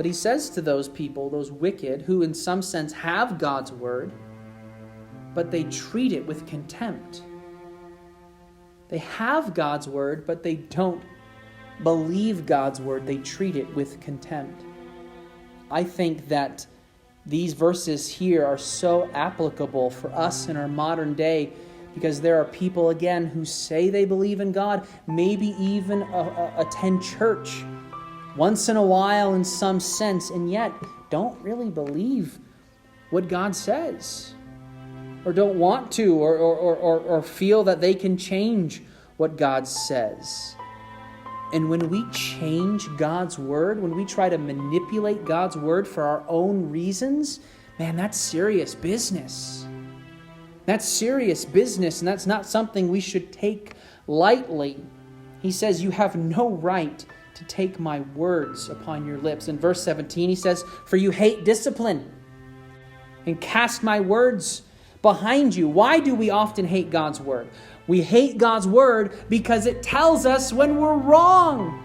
But he says to those people, those wicked, who in some sense have God's word, but they treat it with contempt. They have God's word, but they don't believe God's word. They treat it with contempt. I think that these verses here are so applicable for us in our modern day, because there are people, again, who say they believe in God, maybe even attend church once in a while in some sense, and yet don't really believe what God says, or don't want to, or feel that they can change what God says. And when we change God's word, when we try to manipulate God's word for our own reasons, man, that's serious business. That's serious business, and that's not something we should take lightly. He says, you have no right to take my words upon your lips. In verse 17, he says, for you hate discipline and cast my words behind you. Why do we often hate God's word? We hate God's word because it tells us when we're wrong.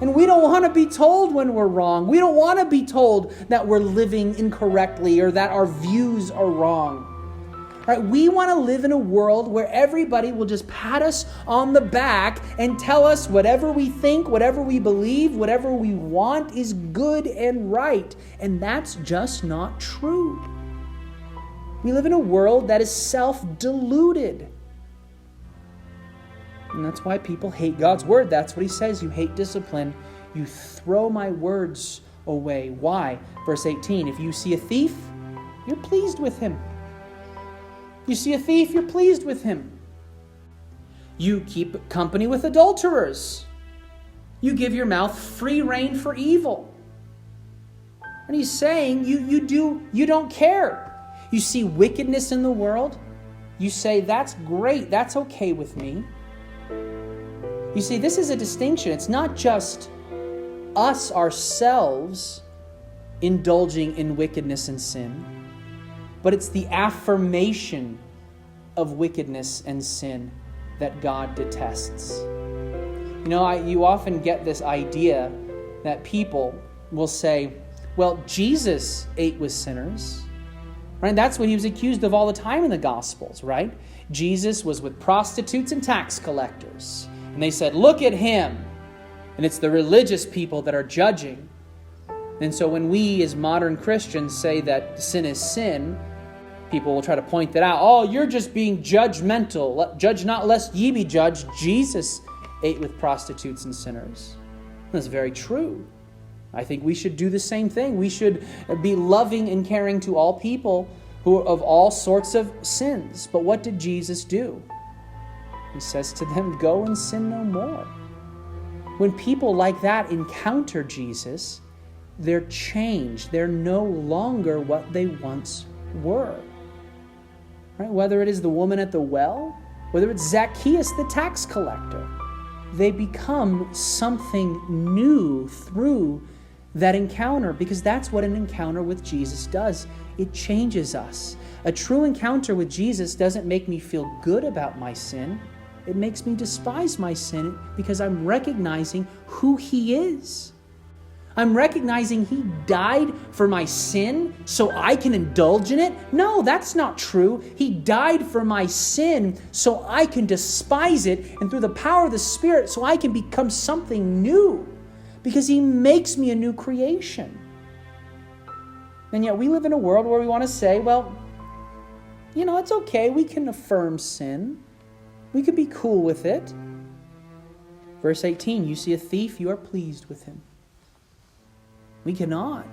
And we don't want to be told when we're wrong. We don't want to be told that we're living incorrectly or that our views are wrong. Right? We want to live in a world where everybody will just pat us on the back and tell us whatever we think, whatever we believe, whatever we want is good and right. And that's just not true. We live in a world that is self-deluded. And that's why people hate God's word. That's what he says. You hate discipline. You throw my words away. Why? Verse 18, if you see a thief, you're pleased with him. You see a thief, you're pleased with him. You keep company with adulterers. You give your mouth free rein for evil. And he's saying you don't care. You see wickedness in the world. You say, that's great, that's okay with me. You see, this is a distinction. It's not just us ourselves indulging in wickedness and sin, but it's the affirmation of wickedness and sin that God detests. You know, you often get this idea that people will say, well, Jesus ate with sinners. Right? That's what he was accused of all the time in the Gospels, right? Jesus was with prostitutes and tax collectors. And they said, look at him. And it's the religious people that are judging. And so when we as modern Christians say that sin is sin, people will try to point that out. Oh, you're just being judgmental. Judge not lest ye be judged. Jesus ate with prostitutes and sinners. That's very true. I think we should do the same thing. We should be loving and caring to all people who are of all sorts of sins. But what did Jesus do? He says to them, go and sin no more. When people like that encounter Jesus, they're changed. They're no longer what they once were. Right? Whether it is the woman at the well, whether it's Zacchaeus the tax collector, they become something new through that encounter, because that's what an encounter with Jesus does. It changes us. A true encounter with Jesus doesn't make me feel good about my sin. It makes me despise my sin because I'm recognizing who he is. I'm recognizing he died for my sin so I can indulge in it. No, that's not true. He died for my sin so I can despise it, and through the power of the Spirit so I can become something new, because he makes me a new creation. And yet we live in a world where we want to say, well, you know, it's okay. We can affirm sin. We can be cool with it. Verse 18, you see a thief, you are pleased with him. We cannot.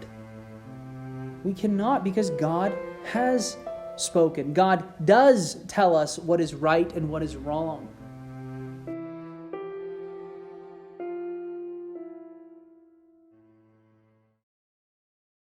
We cannot, because God has spoken. God does tell us what is right and what is wrong.